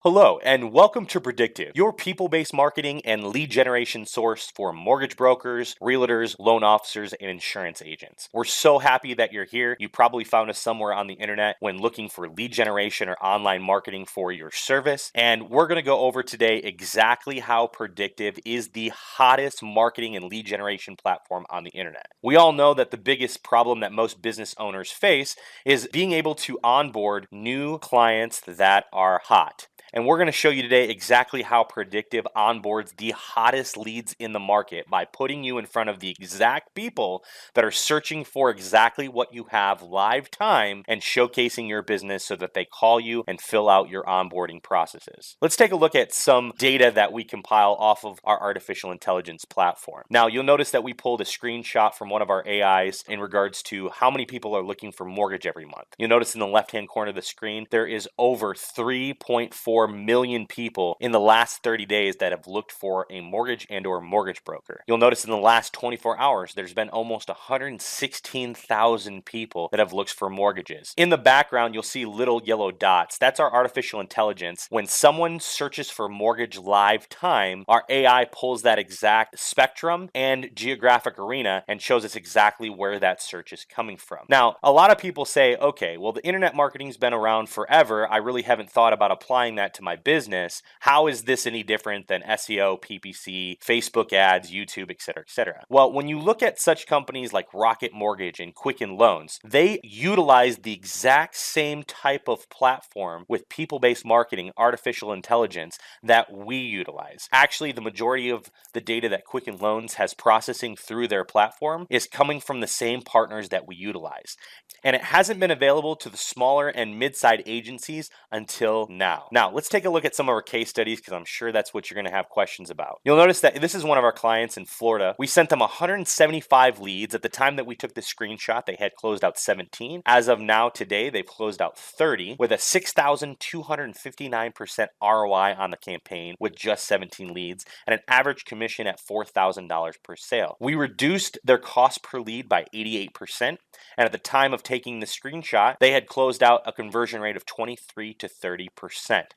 Hello, and welcome to Predictive, your people-based marketing and lead generation source for mortgage brokers, realtors, loan officers, and insurance agents. We're so happy that you're here. You probably found us somewhere on the internet when looking for lead generation or online marketing for your service. And we're going to go over today exactly how Predictive is the hottest marketing and lead generation platform on the internet. We all know that the biggest problem that most business owners face is being able to onboard new clients that are hot. And we're going to show you today exactly how Predictive onboards the hottest leads in the market by putting you in front of the exact people that are searching for exactly what you have live time and showcasing your business so that they call you and fill out your onboarding processes. Let's take a look at some data that we compile off of our artificial intelligence platform. Now, you'll notice that we pulled a screenshot from one of our AIs in regards to how many people are looking for mortgage every month. You'll notice in the left-hand corner of the screen, there is over 3.4 million people in the last 30 days that have looked for a mortgage and or mortgage broker. You'll notice in the last 24 hours, there's been almost 116,000 people that have looked for mortgages. In the background, you'll see little yellow dots. That's our artificial intelligence. When someone searches for mortgage live time, our AI pulls that exact spectrum and geographic arena and shows us exactly where that search is coming from. Now, a lot of people say, okay, well, the internet marketing's been around forever. I really haven't thought about applying that to my business. How is this any different than SEO, PPC, Facebook ads, YouTube, et cetera, et cetera? Well, when you look at such companies like Rocket Mortgage and Quicken Loans, they utilize the exact same type of platform with people-based marketing, artificial intelligence that we utilize. Actually, the majority of the data that Quicken Loans has processing through their platform is coming from the same partners that we utilize. And it hasn't been available to the smaller and mid-sized agencies until now. Now, let's take a look at some of our case studies because I'm sure that's what you're going to have questions about. You'll notice that this is one of our clients in Florida. We sent them 175 leads. At the time that we took this screenshot, they had closed out 17. As of now, today, they've closed out 30 with a 6,259% ROI on the campaign with just 17 leads and an average commission at $4,000 per sale. We reduced their cost per lead by 88%. And at the time of taking the screenshot, they had closed out a conversion rate of 23 to 30%.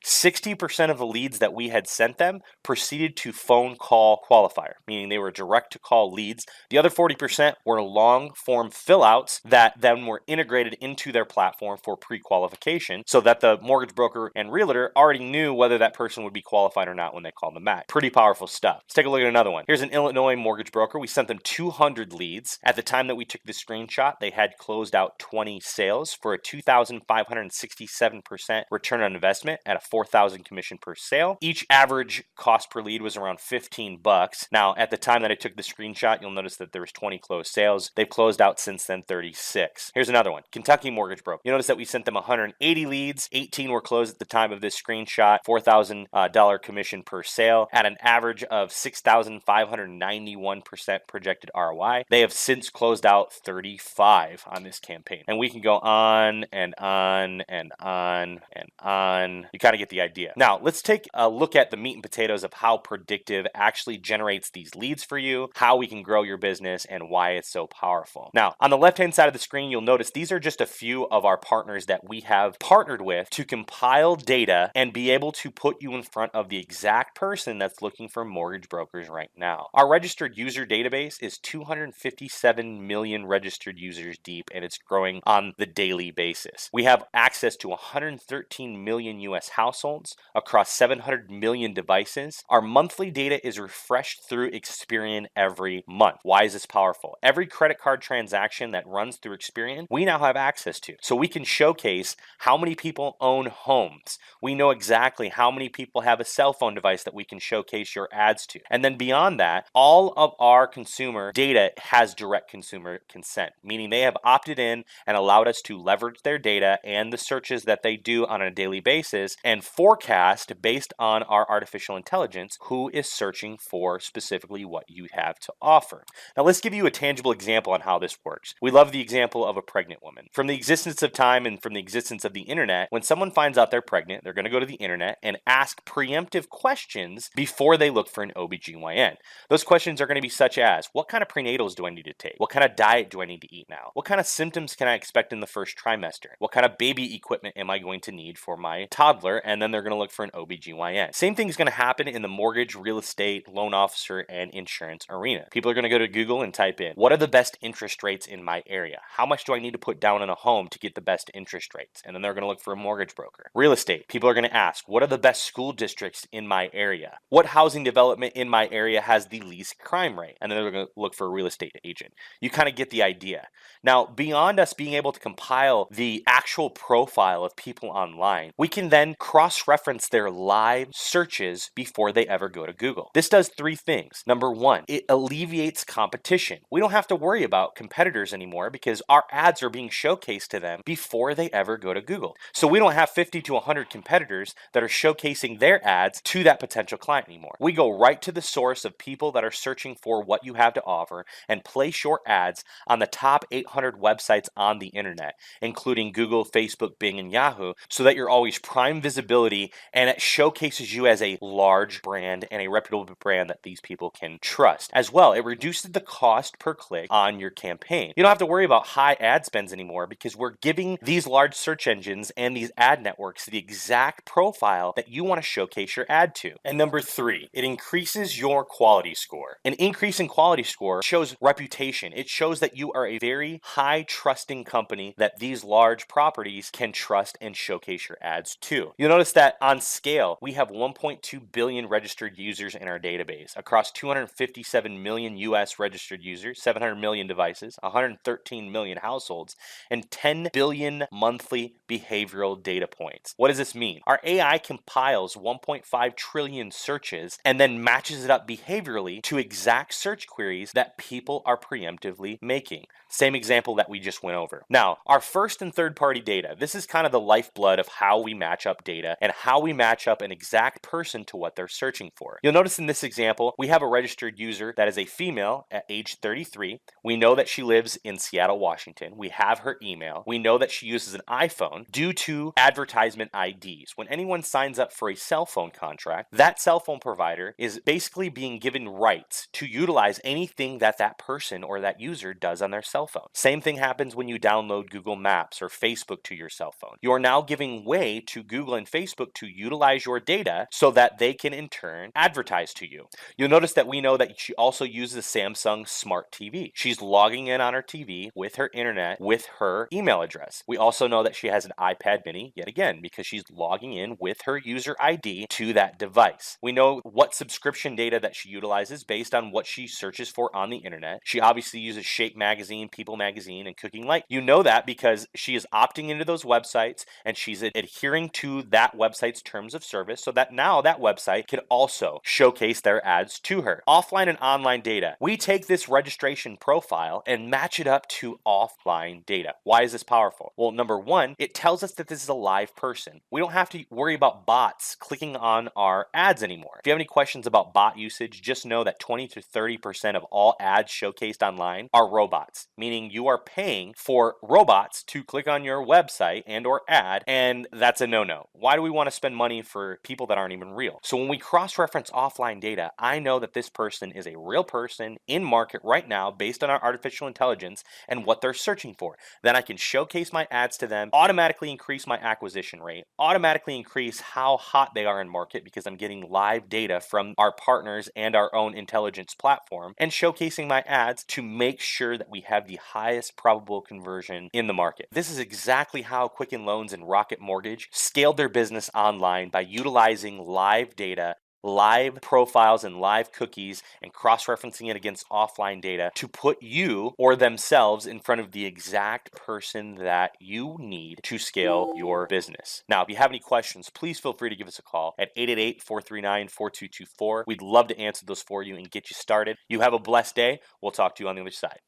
60% of the leads that we had sent them proceeded to phone call qualifier, meaning they were direct to call leads. The other 40% were long form fill outs that then were integrated into their platform for pre-qualification so that the mortgage broker and realtor already knew whether that person would be qualified or not when they called them back. Pretty powerful stuff. Let's take a look at another one. Here's an Illinois mortgage broker. We sent them 200 leads. At the time that we took the screenshot, they had closed out 20 sales for a 2,567% return on investment at a 4,000 commission per sale. Each average cost per lead was around 15 bucks. Now, at the time that I took the screenshot, you'll notice that there was 20 closed sales. They've closed out since then 36. Here's another one. Kentucky mortgage broker. You notice that we sent them 180 leads. 18 were closed at the time of this screenshot. $4,000 commission per sale at an average of 6,591% projected ROI. They have since closed out 35 on this campaign. And we can go on and on and on and on. You kind of get the idea. Now, let's take a look at the meat and potatoes of how Predictive actually generates these leads for you, how we can grow your business, and why it's so powerful. Now, on the left-hand side of the screen, you'll notice these are just a few of our partners that we have partnered with to compile data and be able to put you in front of the exact person that's looking for mortgage brokers right now. Our registered user database is 257 million registered users deep, and it's growing on the daily basis. We have access to 113 million US households across 700 million devices. Our monthly data is refreshed through Experian every month. Why is this powerful? Every credit card transaction that runs through Experian, we now have access to. So we can showcase how many people own homes. We know exactly how many people have a cell phone device that we can showcase your ads to. And then beyond that, all of our consumer data has direct consumer consent, meaning they have opted in and allowed us to leverage their data and the searches that they do on a daily basis and forecast based on our artificial intelligence who is searching for specifically what you have to offer. Now, let's give you a tangible example on how this works. We love the example of a pregnant woman. From the existence of time and from the existence of the internet, when someone finds out they're pregnant, they're going to go to the internet and ask preemptive questions before they look for an OBGYN. Those questions are going to be such as, what kind of prenatals do I need to take? What kind of diet do I need to eat now? What kind of symptoms can I expect in the first trimester? What kind of baby equipment am I going to need for my toddler and and then they're going to look for an OBGYN. Same thing is going to happen in the mortgage, real estate, loan officer, and insurance arena. People are going to go to Google and type in, what are the best interest rates in my area? How much do I need to put down on a home to get the best interest rates? And then they're going to look for a mortgage broker. Real estate, people are going to ask, what are the best school districts in my area? What housing development in my area has the least crime rate? And then they're going to look for a real estate agent. You kind of get the idea. Now, beyond us being able to compile the actual profile of people online, we can then cross-reference their live searches before they ever go to Google. This does three things. Number one, it alleviates competition. We don't have to worry about competitors anymore because our ads are being showcased to them before they ever go to Google. So we don't have 50 to 100 competitors that are showcasing their ads to that potential client anymore. We go right to the source of people that are searching for what you have to offer and place your ads on the top 800 websites on the internet, including Google, Facebook, Bing, and Yahoo, so that you're always prime visibility and it showcases you as a large brand and a reputable brand that these people can trust. As well, it reduces the cost per click on your campaign. You don't have to worry about high ad spends anymore because we're giving these large search engines and these ad networks the exact profile that you want to showcase your ad to. And number three, it increases your quality score. An increase in quality score shows reputation. It shows that you are a very high trusting company that these large properties can trust and showcase your ads to. You'll notice that on scale, we have 1.2 billion registered users in our database across 257 million US registered users, 700 million devices, 113 million households, and 10 billion monthly behavioral data points. What does this mean? Our AI compiles 1.5 trillion searches and then matches it up behaviorally to exact search queries that people are preemptively making. Same example that we just went over. Now, our first and third party data, this is kind of the lifeblood of how we match up data and how we match up an exact person to what they're searching for. You'll notice in this example, we have a registered user that is a female at age 33. We know that she lives in Seattle, Washington. We have her email. We know that she uses an iPhone due to advertisement IDs. When anyone signs up for a cell phone contract, that cell phone provider is basically being given rights to utilize anything that that person or that user does on their cell phone. Same thing happens when you download Google Maps or Facebook to your cell phone. You are now giving way to Google and Facebook to utilize your data so that they can in turn advertise to you. You'll notice that we know that she also uses Samsung Smart TV. She's logging in on her TV with her internet with her email address. We also know that she has an iPad mini, yet again, because she's logging in with her user ID to that device. We know what subscription data that she utilizes based on what she searches for on the internet. She obviously uses Shape Magazine, People Magazine, and Cooking Light. You know that because she is opting into those websites and she's adhering to that website's terms of service so that now that website can also showcase their ads to her. Offline and online data. We take this registration profile and match it up to offline data. Why is this powerful? Well, number one, it tells us that this is a live person. We don't have to worry about bots clicking on our ads anymore. If you have any questions about bot usage, just know that 20 to 30% of all ads showcased online are robots, meaning you are paying for robots to click on your website and or ad, and that's a no-no. Why do we want to spend money for people that aren't even real? So when we cross-reference offline data, I know that this person is a real person in market right now based on our artificial intelligence and what they're searching for. Then I can showcase my ads to them, automatically increase my acquisition rate, automatically increase how hot they are in market because I'm getting live data from our partners and our own intelligence platform and showcasing my ads to make sure that we have the highest probable conversion in the market. This is exactly how Quicken Loans and Rocket Mortgage scaled their business online by utilizing live data, live profiles and live cookies and cross-referencing it against offline data to put you or themselves in front of the exact person that you need to scale your business. Now, if you have any questions, please feel free to give us a call at 888-439-4224. We'd love to answer those for you and get you started. You have a blessed day. We'll talk to you on the other side.